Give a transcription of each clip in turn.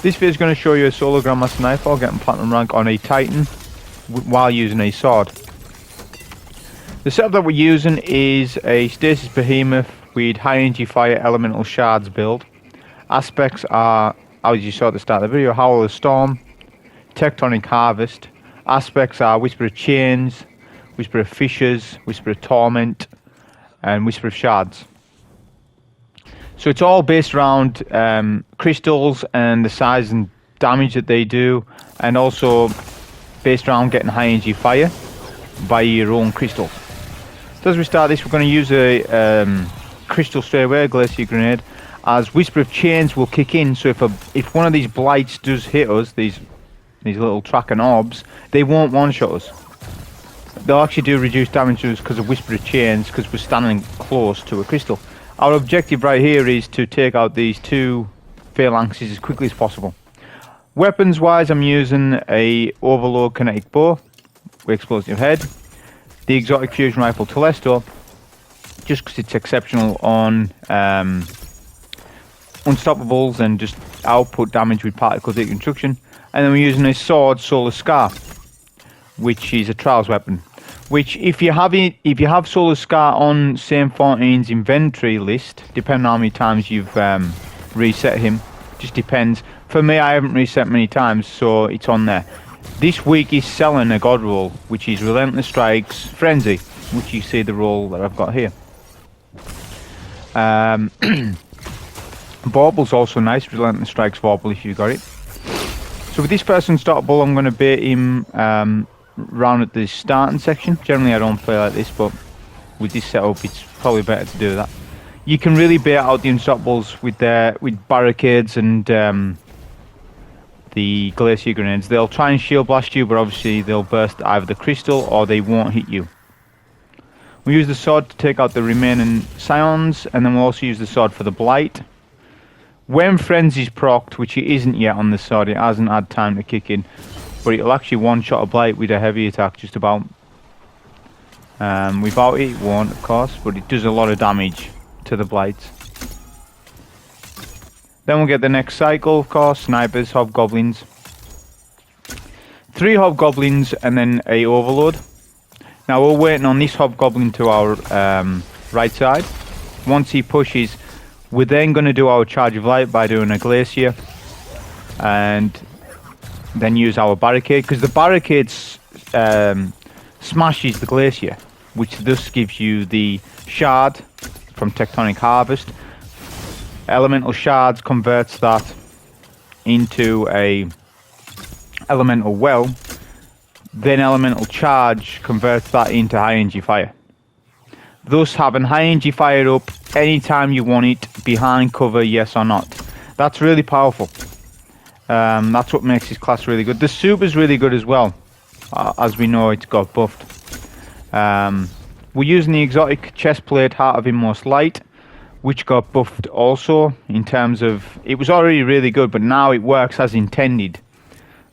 This video is going to show you a solo Grandmaster Nightfall getting platinum rank on a Titan while using a sword. The setup that we're using is a Stasis Behemoth with high energy fire elemental shards build. Aspects are, as you saw at the start of the video, Howl of Storm, Techtonic Harvest. Aspects are Whisper of Chains, Whisper of Fissures, Whisper of Torment, and Whisper of Shards. So it's all based around crystals and the size and damage that they do, and also based around getting high energy fire by your own crystals. So as we start this, we're going to use a crystal straight away, Glacier Grenade, as Whisper of Chains will kick in. So if one of these blights does hit us, these little tracking orbs, they won't one-shot us. They'll actually do reduced damage to us because of Whisper of Chains, because we're standing close to a crystal. Our objective right here is to take out these two phalanxes as quickly as possible. Weapons wise, I'm using a Overload Kinetic Bow with Explosive Head, the exotic fusion rifle Telesto, just because it's exceptional on unstoppables and just output damage with particle deconstruction. And then we're using a sword, SOLA'S, which is a trials weapon. Which, if you have SOLA'S on Same 14's inventory list, depending on how many times you've reset him, just depends. For me, I haven't reset many times, so it's on there. This week is selling a god roll, which is Relentless Strikes Frenzy, which you see the roll that I've got here. Bauble's also nice, Relentless Strikes Bauble if you got it. So with this person startable, I'm going to bait him round at the starting section. Generally I don't play like this, but with this setup it's probably better to do that. You can really bait out the unstoppables with barricades and the glacier grenades. They'll try and shield blast you, but obviously they'll burst either the crystal or they won't hit you. We use the sword to take out the remaining scions, and then we'll also use the sword for the blight. When Frenzy's procced, which it isn't yet on the sword, it hasn't had time to kick in, but it'll actually one-shot a blight with a heavy attack just about. Without it won't, of course, but it does a lot of damage to the blights. Then we'll get the next cycle, of course, snipers, hobgoblins. 3 hobgoblins and then a overload. Now we're waiting on this hobgoblin to our right side. Once he pushes, we're then going to do our charge of light by doing a glacier and then use our barricade, because the barricade smashes the glacier, which thus gives you the shard from Techtonic Harvest. Elemental shards converts that into a elemental well, then elemental charge converts that into high energy fire. Thus having high energy fire up anytime you want it, behind cover, yes or not. That's really powerful. That's what makes this class really good. The super's really good as well. As we know, it's got buffed. We're using the exotic chestplate Heart of Inmost Light, which got buffed also in terms of, it was already really good, but now it works as intended.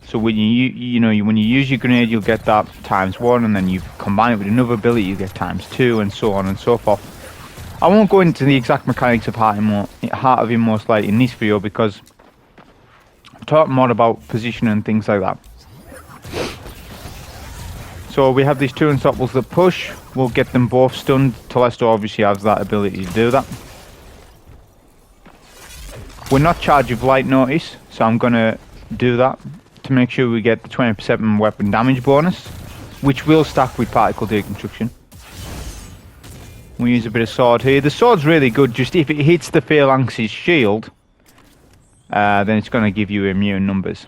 So when when you use your grenade, you'll get that ×1, and then you combine it with another ability, you get ×2, and so on and so forth. I won't go into the exact mechanics of Heart of Inmost Light in this video, because I'm talking more about position and things like that. So we have these 2 unstoppables that push. We'll get them both stunned. Telesto obviously has that ability to do that. We're not charge of light, notice, so I'm going to do that to make sure we get the 20% weapon damage bonus, which will stack with particle deconstruction. We use a bit of sword here. The sword's really good, just if it hits the phalanx's shield, then it's going to give you immune numbers.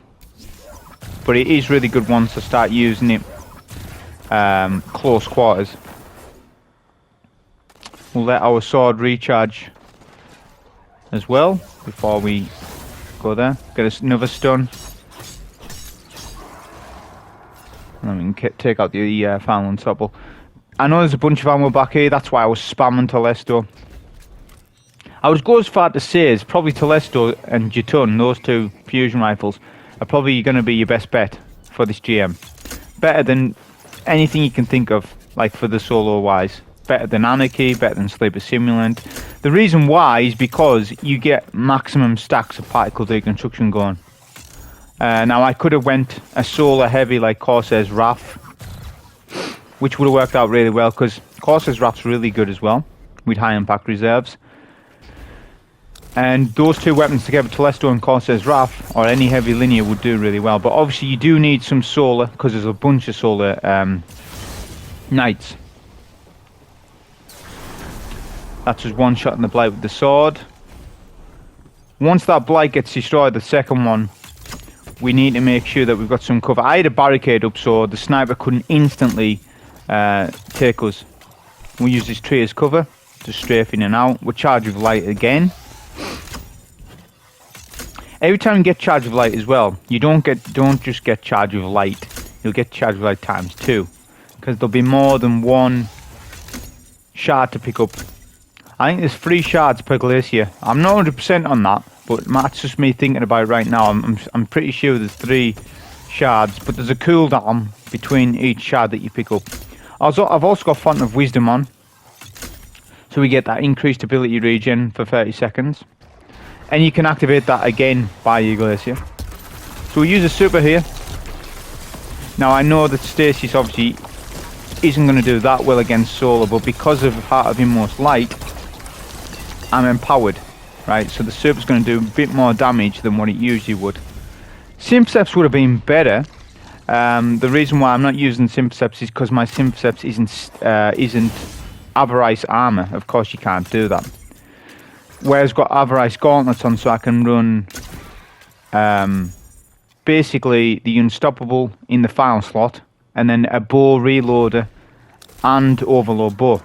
But it is really good once I start using it close quarters. We'll let our sword recharge as well before we go there. Get another stun. And then we can take out the final unstoppable. I know there's a bunch of ammo back here, that's why I was spamming Telesto. I would go as far to say it's probably Telesto and Jatun, those 2 fusion rifles, are probably going to be your best bet for this GM. Better than anything you can think of, like for the solo wise. Better than Anarchy, better than Sleeper Simulant. The reason why is because you get maximum stacks of particle deconstruction going. Now I could have went a Solar heavy like Corsair's Wrath, which would have worked out really well because Corsair's Wrath's really good as well with high impact reserves. And those two weapons together, Telesto and Corsair's Wrath, or any heavy linear, would do really well. But obviously you do need some Solar because there's a bunch of Solar Knights. That's just one shot in the Blight with the sword. Once that Blight gets destroyed, the second one, we need to make sure that we've got some cover. I had a barricade up so the sniper couldn't instantly take us. We use this tree as cover, just strafe in and out. We'll charge with light again. Every time you get charge of light as well, you don't just get charge of light. You'll get charge of light times 2, because there'll be more than one shard to pick up. I think there's 3 shards per glacier. I'm not 100% on that, but that's just me thinking about it right now. I'm pretty sure there's 3 shards, but there's a cooldown between each shard that you pick up. I've also got Font of Wisdom on, so we get that increased ability regen for 30 seconds. And you can activate that again by your glacier. So we use a super here. Now I know that Stasis obviously isn't going to do that well against Solar, but because of Heart of Inmost Light, I'm empowered, right? So the super's going to do a bit more damage than what it usually would. Sympaceps would have been better. The reason why I'm not using Sympaceps is because my Sympaceps isn't Avarice armor. Of course you can't do that. Whereas I've got Avarice gauntlets on, so I can run basically the Unstoppable in the final slot, and then a bow reloader and overload bow.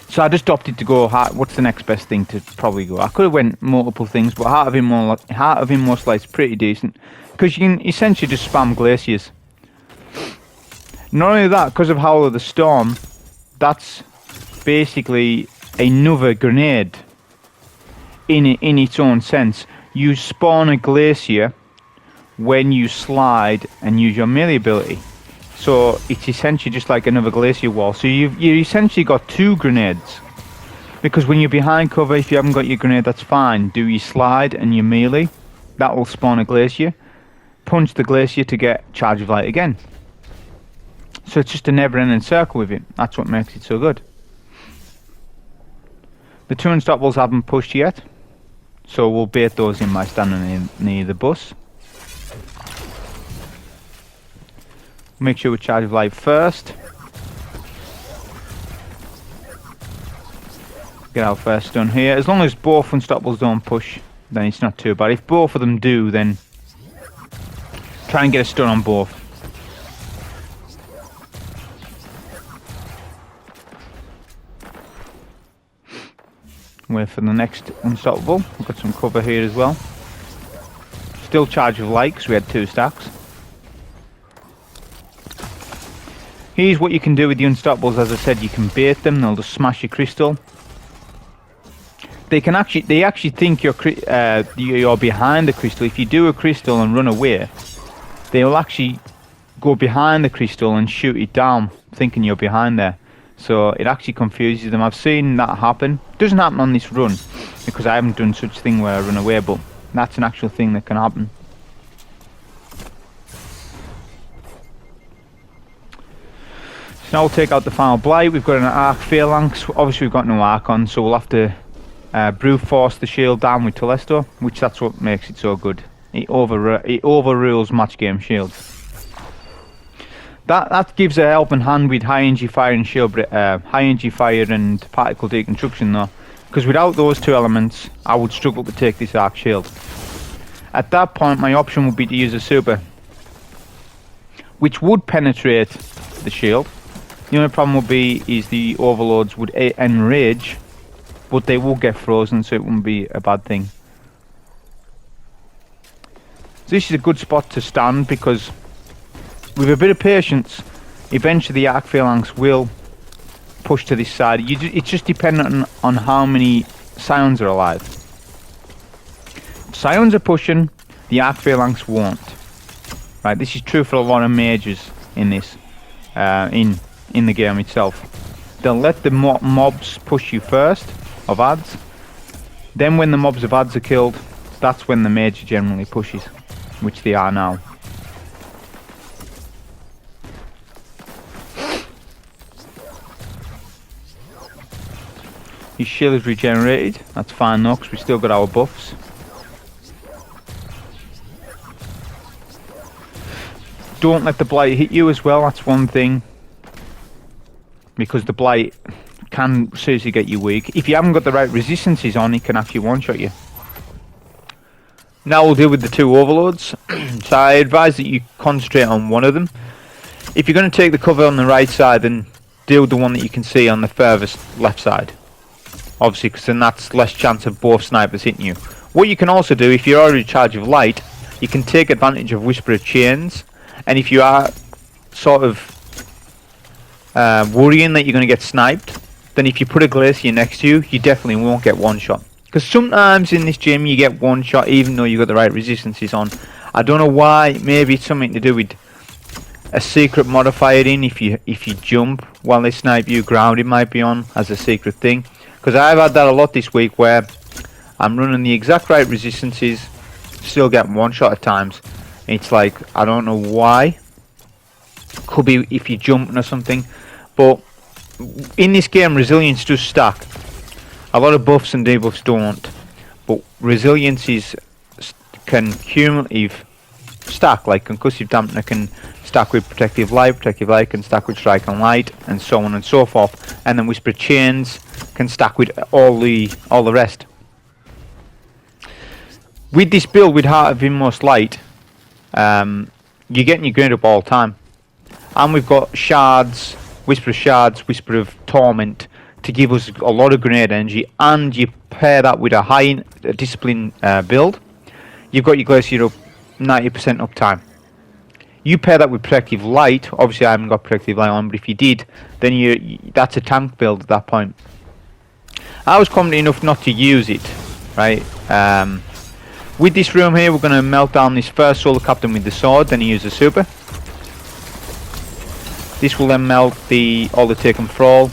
So I just opted to go heart. What's the next best thing to probably go? I could have went multiple things, but Heart of Inmost Light's pretty decent because you can essentially just spam glaciers. Not only that, because of Howl of the Storm, that's basically another grenade in its own sense. You spawn a glacier when you slide and use your melee ability, so it's essentially just like another glacier wall. So you essentially got 2 grenades, because when you're behind cover, if you haven't got your grenade, that's fine. Do your slide and your melee, that will spawn a glacier. Punch the glacier to get charge of light again. So it's just a never-ending circle with it. That's what makes it so good. The 2 Unstoppables haven't pushed yet, so we'll bait those in by standing near the bus. Make sure we charge of light first. Get our first stun here. As long as both Unstoppables don't push, then it's not too bad. If both of them do, then try and get a stun on both. Wait for the next Unstoppable. We've got some cover here as well. Still charge of light because we had 2 stacks. Here's what you can do with the Unstoppables. As I said, you can bait them. They'll just smash your crystal. They actually think you're behind the crystal. If you do a crystal and run away, they will actually go behind the crystal and shoot it down, thinking you're behind there. So it actually confuses them. I've seen that happen. It doesn't happen on this run because I haven't done such a thing where I run away, but that's an actual thing that can happen. So now we'll take out the final Blight. We've got an arc phalanx. Obviously we've got no arc on, so we'll have to brute force the shield down with Telesto, which that's what makes it so good. It overrules match game shields. That gives a helping hand with high energy fire and shield, high energy fire and particle deconstruction though, because without those 2 elements, I would struggle to take this arc shield. At that point, my option would be to use a super, which would penetrate the shield. The only problem would be is the overloads would enrage, but they will get frozen, so it wouldn't be a bad thing. So this is a good spot to stand because with a bit of patience, eventually the arc phalanx will push to this side. It's just dependent on how many Scions are alive. If Scions are pushing, the arc phalanx won't. Right, this is true for a lot of mages in this, in the game itself. They'll let the mobs push you first, of adds. Then when the mobs of adds are killed, that's when the mage generally pushes. which they are now. His shield is regenerated, that's fine though, because we still got our buffs. Don't let the Blight hit you as well, that's one thing. Because the Blight can seriously get you weak. If you haven't got the right resistances on, it can actually one-shot you. Now we'll deal with the two overloads. So I advise that you concentrate on one of them. If you're going to take the cover on the right side, then deal with the one that you can see on the furthest left side. Obviously, because then that's less chance of both snipers hitting you. What you can also do, if you're already charged with light, you can take advantage of Whisperer Chains. And if you are sort of worrying that you're going to get sniped, then if you put a Glacier next to you, you definitely won't get one shot. Because sometimes in this gym you get one shot even though you've got the right resistances on. I don't know why, maybe it's something to do with a secret modifier in. If you jump while they snipe you, grounding might be on as a secret thing. Because I've had that a lot this week where I'm running the exact right resistances, still getting one shot at times. It's like, I don't know why. Could be if you're jumping or something. But in this game, resilience does stack. A lot of buffs and debuffs don't. But resilience can cumulative stack. Like Concussive Dampener can stack with Protective Light can stack with Strike and Light, and so on and so forth. And then Whisper Chains can stack with all the rest. With this build, with Heart of Inmost Light, you're getting your grenade up all the time. And we've got Shards, Whisper of Shards, Whisper of Torment to give us a lot of grenade energy, and you pair that with a high discipline build, you've got your Glacier up 90% uptime. You pair that with Protective Light, obviously I haven't got Protective Light on, but if you did, then that's a tank build at that point. I was confident enough not to use it, right? With this room here, we're going to melt down this first Solar Captain with the sword, then use the super. This will then melt all the Taken Thrall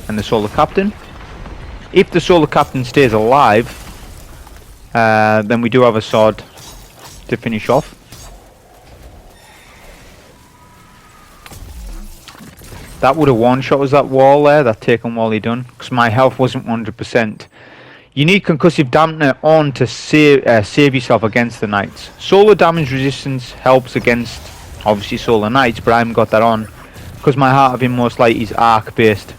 and the Solar Captain. If the Solar Captain stays alive, then we do have a sword to finish off. That would have one-shot us that wall there, that Taken wall he done, because my health wasn't 100%. You need Concussive Dampener on to save yourself against the Knights. Solar damage resistance helps against, obviously, Solar Knights, but I haven't got that on, because my Heart of Inmost Light is arc based.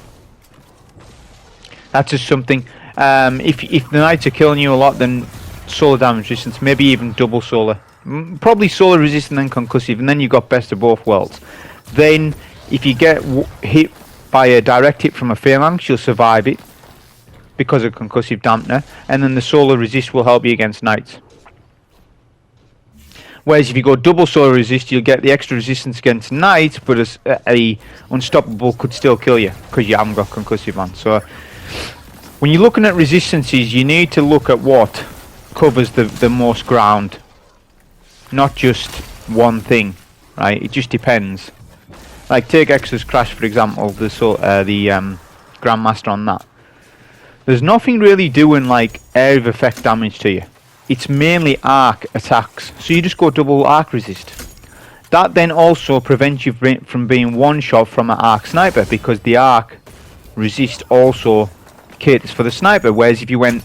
That's just something. If the Knights are killing you a lot, then Solar damage resistance, maybe even double Solar. Probably Solar resistant and Concussive, and then you've got best of both worlds. Then, if you get hit by a direct hit from a Phalanx, you'll survive it because of Concussive Dampener, and then the Solar resist will help you against Knights. Whereas if you go double Solar resist, you'll get the extra resistance against Knights, but a Unstoppable could still kill you because you haven't got Concussive on. So when you're looking at resistances, you need to look at what covers the most ground, not just one thing, right? It just depends. Like take Exodus Crash for example, the Grandmaster on that. There's nothing really doing like area of effect damage to you. It's mainly arc attacks, so you just go double arc resist. That then also prevents you from being one shot from an arc sniper, because the arc resist also caters for the sniper. Whereas if you went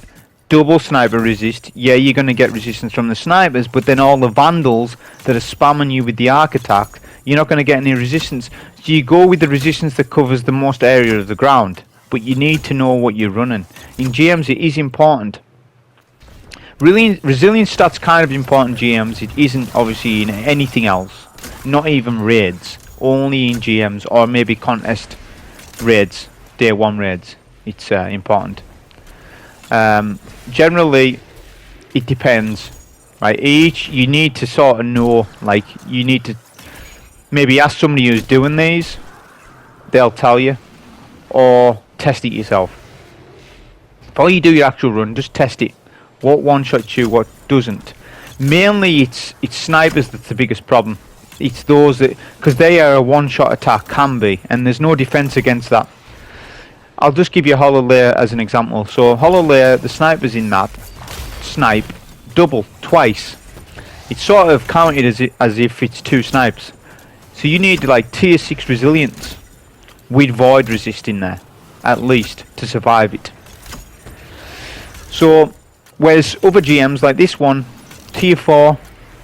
double sniper resist, yeah, you're going to get resistance from the snipers, but then all the vandals that are spamming you with the arc attack, you're not going to get any resistance. So you go with the resistance that covers the most area of the ground, but you need to know what you're running. In GMs it is important. Really, resilience stats kind of important in GMs. It isn't obviously in anything else. Not even raids. Only in GMs, or maybe contest raids, day one raids. It's important. Generally, it depends. Right, you need to sort of know. Like you need to maybe ask somebody who's doing these. They'll tell you, or test it yourself. Before you do your actual run, just test it. What one-shots you, what doesn't. Mainly it's snipers that's the biggest problem. It's those that, because they are a one-shot attack, can be, and there's no defense against that. I'll just give you a Hollow Layer as an example. So Hollow Layer, the snipers in that snipe double, twice. it's sort of counted as if it's 2 snipes. So you need like tier 6 resilience with void resist in there, at least, to survive it. So, whereas other GMs like this one, tier 4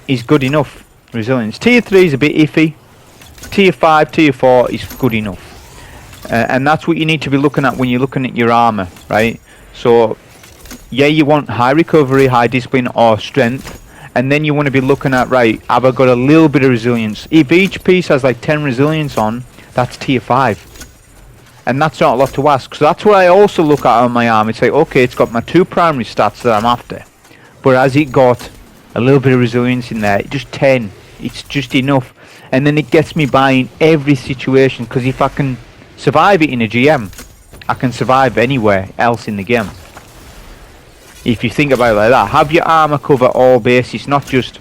is good enough resilience. Tier 3 is a bit iffy. Tier 5, tier 4 is good enough. And that's what you need to be looking at when you're looking at your armor, right? So, yeah, you want high recovery, high discipline, or strength. And then you want to be looking at, right, have I got a little bit of resilience? If each piece has like 10 resilience on, that's tier 5. And that's not a lot to ask. So that's what I also look at on my arm. It's like, okay, it's got my 2 primary stats that I'm after. But has it got a little bit of resilience in there? Just 10. It's just enough. And then it gets me by in every situation. Because if I can survive it in a GM, I can survive anywhere else in the game. If you think about it like that, have your armor cover all bases, not just,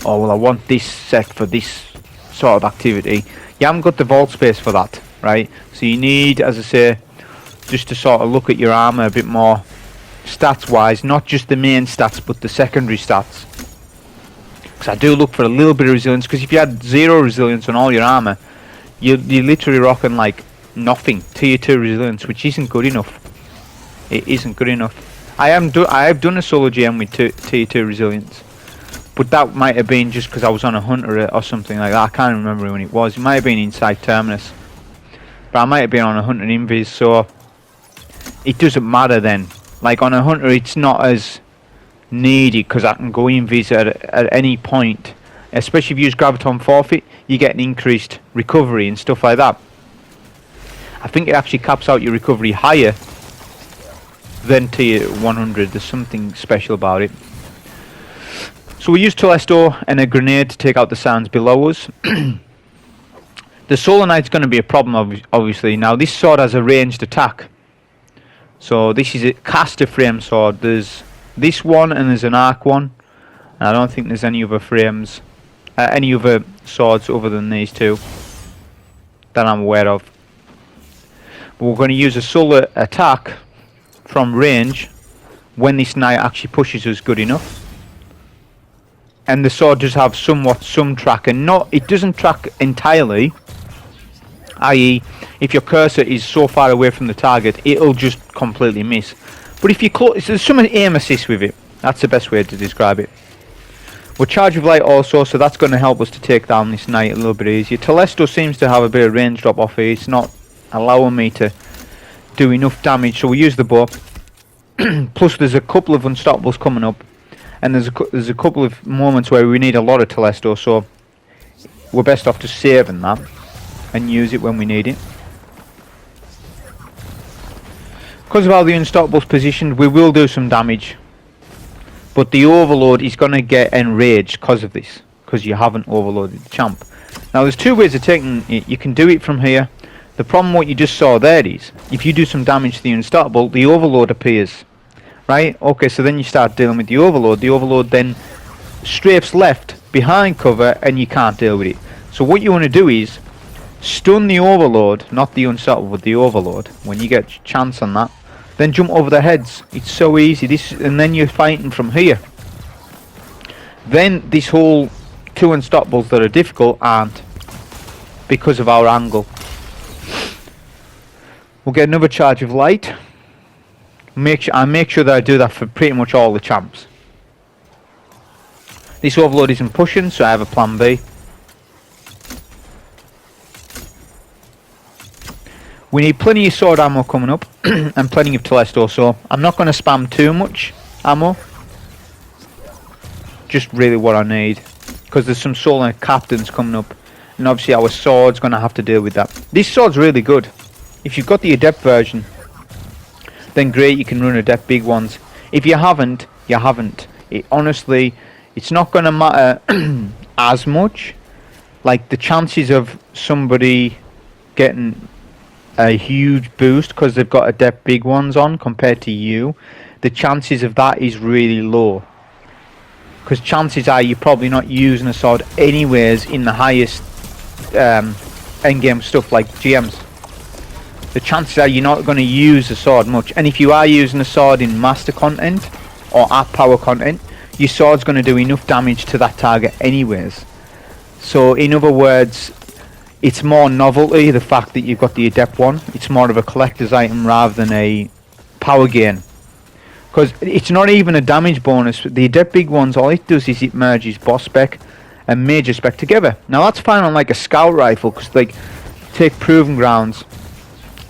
oh well, I want this set for this sort of activity. You haven't got the vault space for that, right? So you need, as I say, just to sort of look at your armor a bit more stats wise, not just the main stats but the secondary stats. Because I do look for a little bit of resilience, because if you had 0 resilience on all your armor, you're literally rocking like nothing, tier 2 resilience, which isn't good enough. It isn't good enough. I have done a solo GM with tier 2 resilience, but that might have been just because I was on a hunter or something like that. I can't remember when it was. It might have been inside Terminus, but I might have been on a hunter invis, so it doesn't matter then. Like on a hunter, it's not as needed because I can go invis at any point. Especially if you use Graviton Forfeit, you get an increased recovery and stuff like that. I think it actually caps out your recovery higher than tier 100. There's something special about it. So we use Telesto and a grenade to take out the sounds below us. The Solar Knight's going to be a problem, obviously. Now this sword has a ranged attack. So this is a caster frame sword. There's this one and there's an arc one. And I don't think there's any other frames, any other swords other than these 2 that I'm aware of. But we're going to use a solar attack from range when this knight actually pushes us good enough. And the sword does have some track, and it doesn't track entirely, i.e. if your cursor is so far away from the target it'll just completely miss. But if you there's some aim assist with it. That's the best way to describe it. We're charged with light also, so that's going to help us to take down this knight a little bit easier. Telesto seems to have a bit of range drop off here. It's not allowing me to do enough damage, so we use the bow. Plus there's a couple of unstoppables coming up, and there's a couple of moments where we need a lot of Telesto, so we're best off just saving that and use it when we need it. Because of how the unstoppables positioned, we will do some damage, but the overload is going to get enraged because of this, because you haven't overloaded the champ. Now there's 2 ways of taking it. You can do it from here. The problem what you just saw there is, if you do some damage to the unstoppable, the overload appears. Right? Okay, so then you start dealing with the overload. The overload then strafes left behind cover and you can't deal with it. So what you want to do is stun the overload, not the unstoppable, but the overload. When you get a chance on that, then jump over their heads. It's so easy. And then you're fighting from here. Then this whole 2 unstoppables that are difficult aren't, because of our angle. We'll get another charge of light. I make sure that I do that for pretty much all the champs. This overload isn't pushing, so I have a plan B. We need plenty of sword ammo coming up and plenty of Telesto, so I'm not going to spam too much ammo. Just really what I need, because there's some solar captains coming up, and obviously our sword's going to have to deal with that. This sword's really good. If you've got the Adept version, then great, you can run Adept big ones. If you haven't, you haven't. Honestly, it's not going to matter as much. Like the chances of somebody getting a huge boost because they've got Adept big ones on compared to you, the chances of that is really low. Because chances are you're probably not using a sword anyways in the highest endgame stuff like GMs. The chances are you're not going to use a sword much, and if you are using a sword in master content or at power content, your sword's going to do enough damage to that target anyways. So in other words, it's more novelty, the fact that you've got the Adept one. It's more of a collector's item rather than a power gain. Because it's not even a damage bonus. The Adept big ones, all it does is it merges boss spec and major spec together. Now that's fine on like a scout rifle, because like, take Proven Grounds,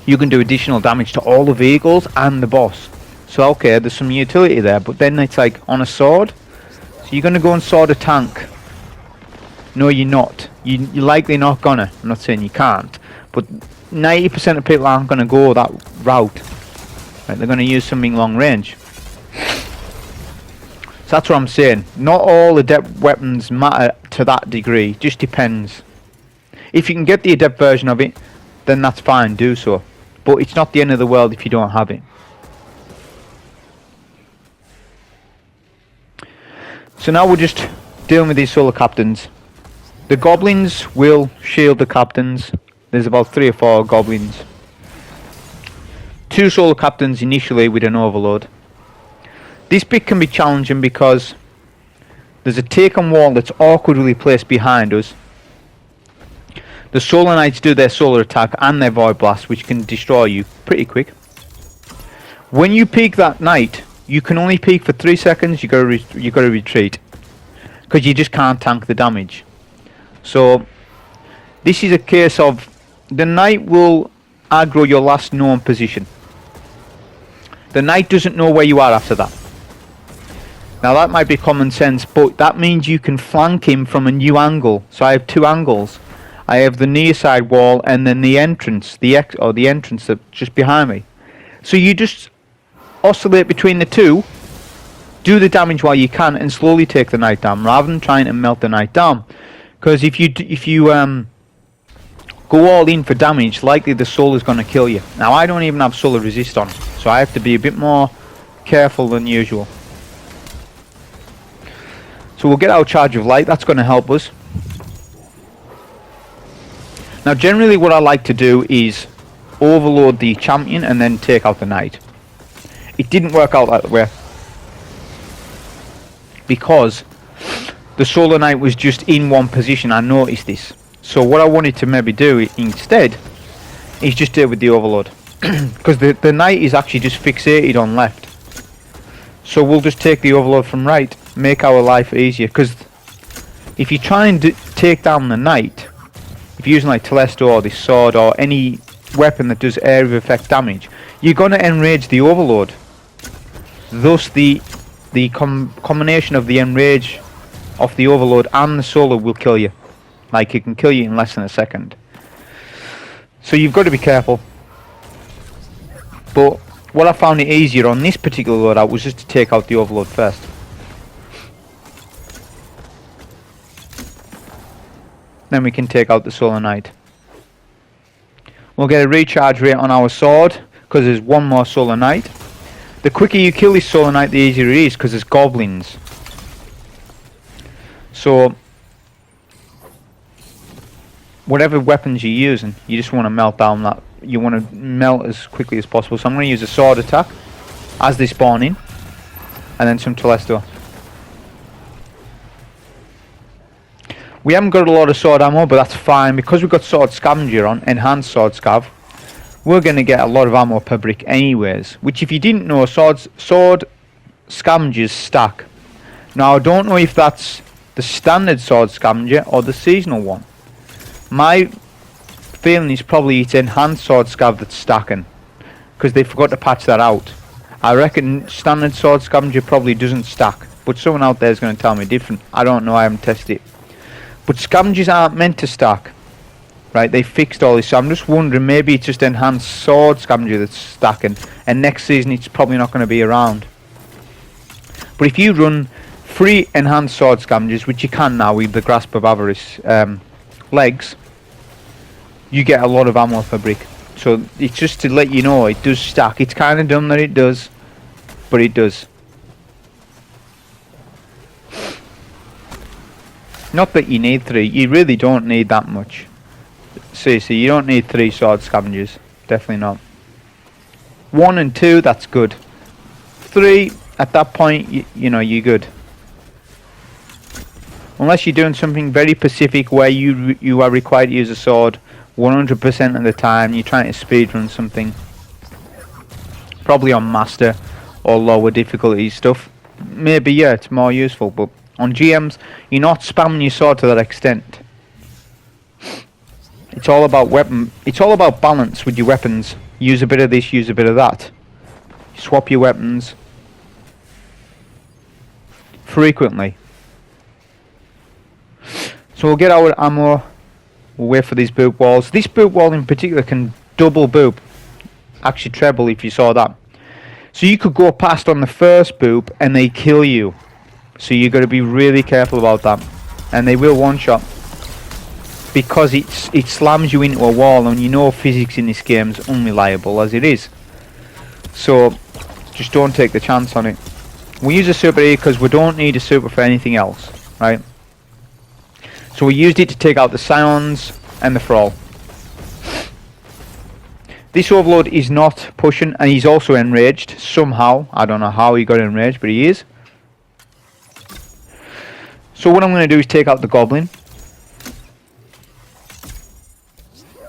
you can do additional damage to all the vehicles and the boss. So okay, there's some utility there, but then it's like on a sword. So you're gonna go and sword a tank. No, you're not. You're likely not gonna. I'm not saying you can't, but 90% of people aren't gonna go that route. Right, they're gonna use something long range. So that's what I'm saying. Not all Adept weapons matter to that degree. Just depends. If you can get the Adept version of it, then that's fine, do so. But it's not the end of the world if you don't have it. So now we're just dealing with these solo captains. The goblins will shield the captains. There's about 3 or 4 goblins. 2 solo captains initially with an overload. This bit can be challenging because there's a take-on wall that's awkwardly placed behind us. The Solar Knights do their solar attack and their Void Blast, which can destroy you pretty quick. When you peek that Knight, you can only peek for 3 seconds. You gotta retreat because you just can't tank the damage. So this is a case of the Knight will aggro your last known position. The Knight doesn't know where you are after that. Now that might be common sense, but that means you can flank him from a new angle. So I have 2 angles. I have the near side wall and then the entrance, the entrance that's just behind me. So you just oscillate between the 2, do the damage while you can, and slowly take the Knight down, rather than trying to melt the Knight down. Because if you go all in for damage, likely the soul is going to kill you. Now I don't even have solar resist on, so I have to be a bit more careful than usual. So we'll get our charge of light. That's going to help us. Now generally what I like to do is overload the champion and then take out the Knight. It didn't work out that way because the Solar Knight was just in one position. I noticed this. So what I wanted to maybe do instead is just deal with the overload. Because the Knight is actually just fixated on left. So we'll just take the overload from right. Make our life easier. Because if you try and take down the Knight, if you're using like Telesto or this sword or any weapon that does area of effect damage, you're going to enrage the overload. Thus the combination of the enrage of the overload and the solar will kill you. Like it can kill you in less than a second. So you've got to be careful. But what I found it easier on this particular loadout was just to take out the overload first. Then we can take out the Solar Knight. We'll get a recharge rate on our sword because there's 1 more Solar Knight. The quicker you kill this Solar Knight, the easier it is because there's goblins. So whatever weapons you're using, you just want to melt down that. You want to melt as quickly as possible. So I'm going to use a sword attack as they spawn in, and then some Telesto. We haven't got a lot of sword ammo, but that's fine because we've got sword scavenger on, enhanced sword scav. We're going to get a lot of ammo per brick anyways, which if you didn't know, sword scavengers stack. Now I don't know if that's the standard sword scavenger or the seasonal one. My feeling is probably it's enhanced sword scav that's stacking, because they forgot to patch that out. I reckon standard sword scavenger probably doesn't stack, but someone out there is going to tell me different. I don't know, I haven't tested it. But scavengers aren't meant to stack. Right, they fixed all this, so I'm just wondering, maybe it's just enhanced sword scavenger that's stacking, and next season it's probably not going to be around. But if you run 3 enhanced sword scavengers, which you can now with the Grasp of Avarice legs, you get a lot of ammo per brick. So it's just to let you know it does stack. It's kind of dumb that it does, but it does. Not that you need 3, you really don't need that much. Seriously, you don't need 3 sword scavengers. Definitely not. 1 and 2, that's good. 3, at that point, you know, you're good. Unless you're doing something very specific where you are required to use a sword 100% of the time, you're trying to speedrun something. Probably on master or lower difficulty stuff. Maybe, yeah, it's more useful, but on GMs, you're not spamming your sword to that extent. It's all about it's all about balance with your weapons. Use a bit of this, use a bit of that. Swap your weapons frequently. So we'll get our ammo. We'll wait for these boop walls. This boop wall in particular can double boop. Actually treble if you saw that. So you could go past on the first boop and they kill you. So you got to be really careful about that. And they will one-shot. Because it slams you into a wall, and you know physics in this game is unreliable as it is. So just don't take the chance on it. We use a super here because we don't need a super for anything else, right? So we used it to take out the Scions and the Thrall. This Overlord is not pushing, and he's also enraged somehow. I don't know how he got enraged, but he is. So what I'm going to do is take out the Goblin.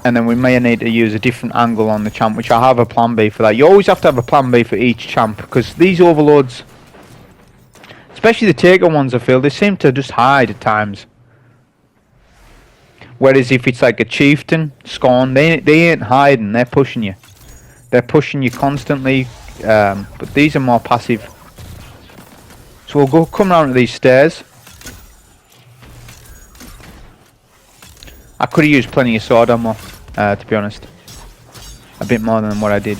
And then we may need to use a different angle on the champ, which I have a plan B for that. You always have to have a plan B for each champ, because these Overlords, especially the Taker ones, I feel, they seem to just hide at times. Whereas if it's like a Chieftain, Scorn, they ain't hiding, they're pushing you. They're pushing you constantly, but these are more passive. So we'll come round to these stairs. I could have used plenty of sword ammo, to be honest. A bit more than what I did.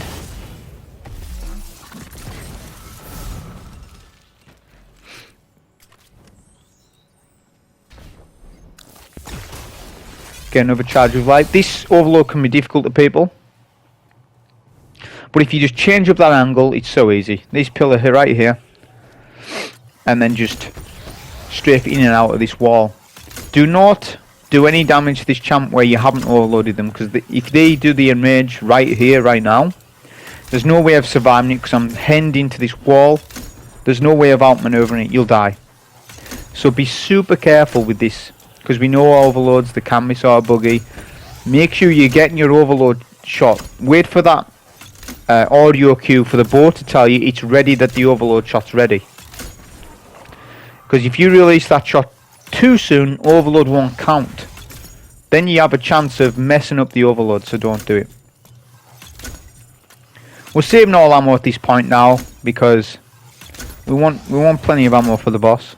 Get another charge of light. This Overload can be difficult to people. But if you just change up that angle, it's so easy. This pillar here, right here. And then just strafe in and out of this wall. Do not do any damage to this champ where you haven't overloaded them, because if they do the enrage right here, right now, there's no way of surviving it, because I'm hemmed into this wall. There's no way of outmaneuvering it, you'll die. So be super careful with this, because we know overloads, they can be sort of buggy. Make sure you're getting your overload shot. Wait for that audio cue for the boat to tell you it's ready, that the overload shot's ready. Because if you release that shot too soon, overload won't count. Then you have a chance of messing up the overload, so don't do it. We're saving all ammo at this point now, because we want plenty of ammo for the boss.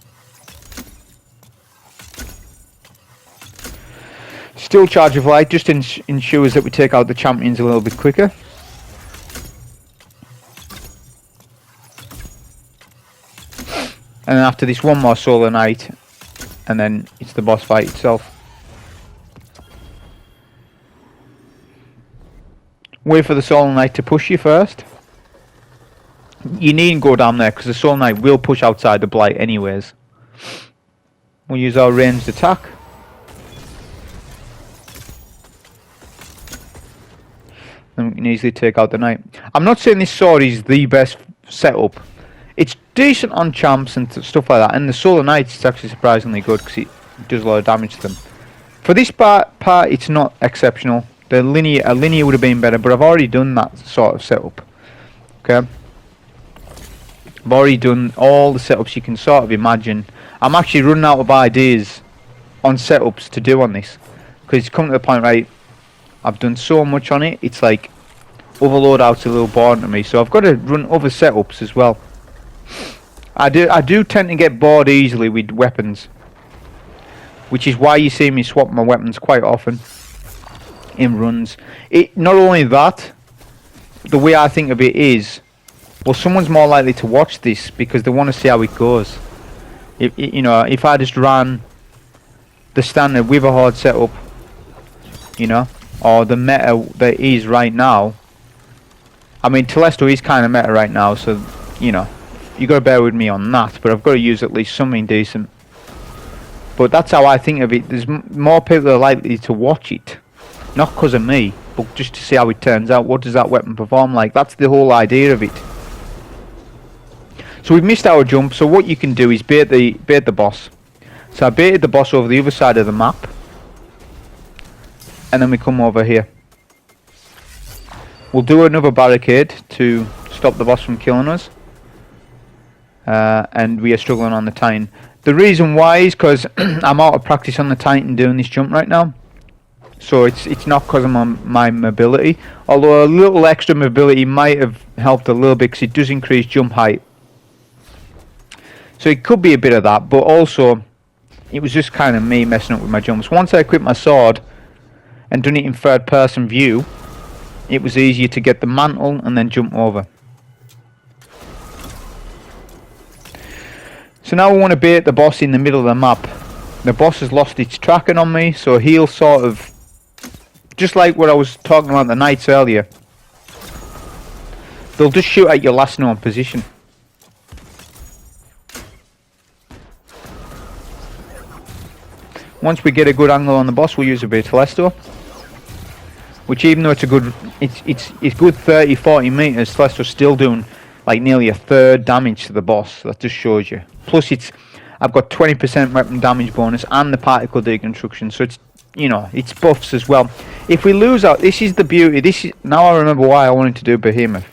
Still charge of light just ensures that we take out the champions a little bit quicker. And then after this, one more Solar Knight, and then it's the boss fight itself. Wait for the Solar Knight to push you first. You needn't go down there, because the Solar Knight will push outside the Blight anyways. We'll use our ranged attack. Then we can easily take out the Knight. I'm not saying this sword is the best setup. It's decent on champs and stuff like that, and the Solar Knight is actually surprisingly good because it does a lot of damage to them. For this part it's not exceptional. A linear would have been better, but I've already done that sort of setup. Okay, I've already done all the setups you can sort of imagine. I'm actually running out of ideas on setups to do on this, because it's come to the point, right, I've done so much on it, it's like overload out's a little boring to me, so I've got to run other setups as well. I do tend to get bored easily with weapons, which is why you see me swap my weapons quite often in runs. Not only that, the way I think of it is, well, someone's more likely to watch this because they want to see how it goes. You know, if I just ran the standard Witherhoard setup, you know, or the meta that is right now. I mean, Telesto is kind of meta right now, so, you know, you got to bear with me on that, but I've got to use at least something decent. But that's how I think of it. There's more people that are likely to watch it, not because of me, but just to see how it turns out. What does that weapon perform like? That's the whole idea of it. So we've missed our jump, so what you can do is bait the boss. So I baited the boss over the other side of the map. And then we come over here. We'll do another barricade to stop the boss from killing us. And we are struggling on the Titan. The reason why is because I'm out of practice on the Titan doing this jump right now. So it's not because of my mobility. Although a little extra mobility might have helped a little bit because it does increase jump height. So it could be a bit of that. But also, it was just kind of me messing up with my jumps. Once I equipped my sword and done it in third person view, it was easier to get the mantle and then jump over. So now we want to bait the boss in the middle of the map. The boss has lost its tracking on me, so he'll sort of, just like what I was talking about the knights earlier, they'll just shoot at your last known position. Once we get a good angle on the boss, we'll use a bit of Telesto, which even though it's a good, it's good 30-40 meters, Telesto's still doing like nearly a third damage to the boss. So that just shows you. Plus I've got 20% weapon damage bonus and the particle deconstruction, so it's, you know, it's buffs as well. If we lose out, this is the beauty. This is, now I remember why I wanted to do Behemoth.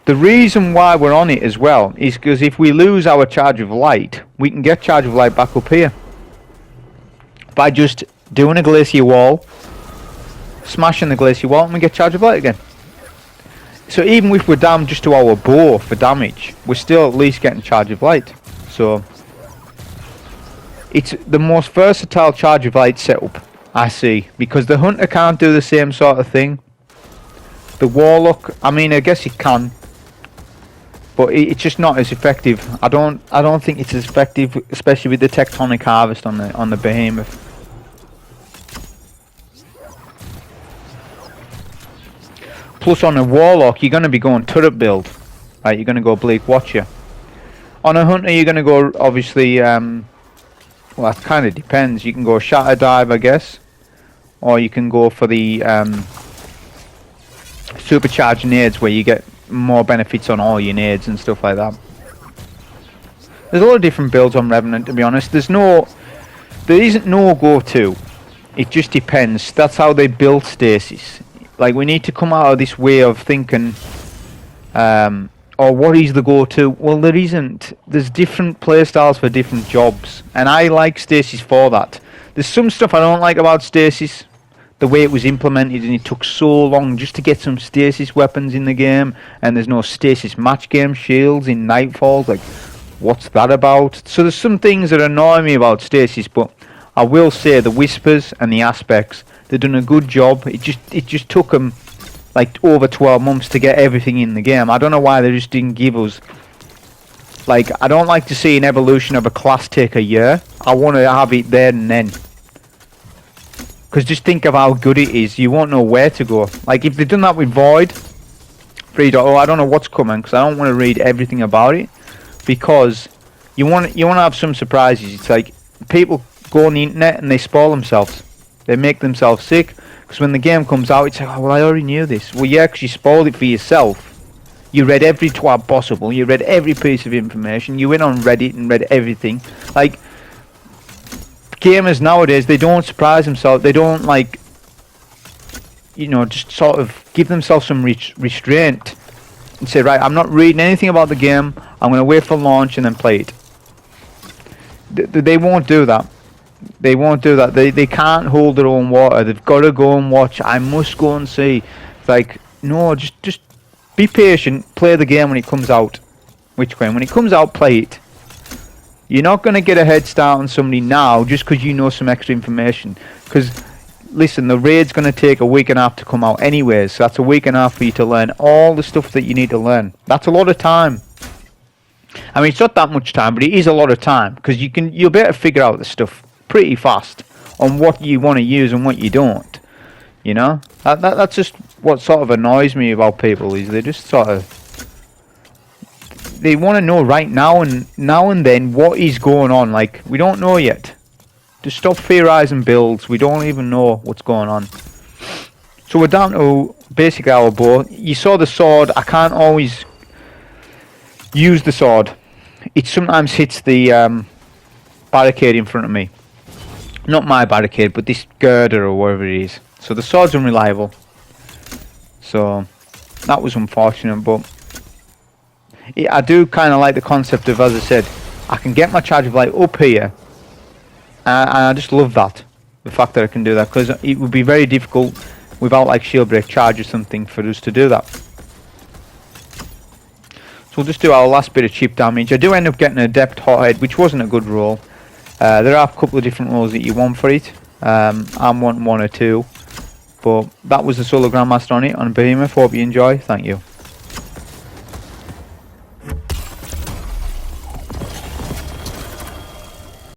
The reason why we're on it as well is because if we lose our charge of light, we can get charge of light back up here by just doing a glacier wall, smashing the glacier wall, and we get charge of light again. So even if we're down just to our bow for damage, we're still at least getting charge of light. So it's the most versatile charge of light setup I see, because the hunter can't do the same sort of thing. The warlock, I mean, I guess it can, but it's just not as effective. I don't think it's as effective, especially with the Techtonic Harvest on the Behemoth. Plus on a warlock, you're going to be going turret build, right? You're going to go Bleak Watcher. On a hunter, you're going to go obviously. Well, that kind of depends. You can go Shatter Dive, I guess, or you can go for the supercharged nades, where you get more benefits on all your nades and stuff like that. There's a lot of different builds on Revenant, to be honest. There isn't no go-to. It just depends. That's how they build Stasis. Like, we need to come out of this way of thinking, or what is the go-to? Well, there isn't. There's different playstyles for different jobs, and I like Stasis for that. There's some stuff I don't like about Stasis, the way it was implemented, and it took so long just to get some Stasis weapons in the game, and there's no Stasis match game shields in Nightfall. Like, what's that about? So there's some things that annoy me about Stasis, but I will say the Whispers and the Aspects, they've done a good job. It just took them like over 12 months to get everything in the game. I don't know why they just didn't give us, like, I don't like to see an evolution of a class take a year. I want to have it there and then. Because just think of how good it is. You won't know where to go. Like, if they've done that with Void 3.0, I don't know what's coming, because I don't want to read everything about it. Because you want to have some surprises. It's like people go on the internet and they spoil themselves. They make themselves sick, because when the game comes out, it's like, oh, well, I already knew this. Well, yeah, because you spoiled it for yourself. You read every twat possible. You read every piece of information. You went on Reddit and read everything. Like, gamers nowadays, they don't surprise themselves. They don't, like, you know, just sort of give themselves some restraint and say, right, I'm not reading anything about the game. I'm going to wait for launch and then play it. They won't do that. They won't do that. They can't hold their own water. They've got to go and watch. I must go and see. It's like, no, just be patient. Play the game when it comes out. Which when it comes out, play it. You're not going to get a head start on somebody now just because you know some extra information. Because, listen, the raid's going to take a week and a half to come out anyways. So that's a week and a half for you to learn all the stuff that you need to learn. That's a lot of time. I mean, it's not that much time, but it is a lot of time. Because you'll be able to figure out the stuff pretty fast on what you want to use and what you don't. You know, that's just what sort of annoys me about people, is they just sort of, they want to know right now and then what is going on. Like, we don't know yet. Just stop theorizing builds. We don't even know what's going on. So we're down to basically our bow. You saw the sword. I can't always use the sword. It sometimes hits the barricade in front of me. Not my barricade, but this girder or whatever it is. So the sword's unreliable. So that was unfortunate, but I do kind of like the concept of, as I said, I can get my charge of light up here, and I just love that, the fact that I can do that, because it would be very difficult without like shield break charge or something for us to do that. So we'll just do our last bit of cheap damage. I do end up getting an Adept Hothead, which wasn't a good roll. There are a couple of different rolls that you want for it. I'm wanting 1 or 2, but that was the solo Grandmaster on it on Behemoth. Hope you enjoy. Thank you.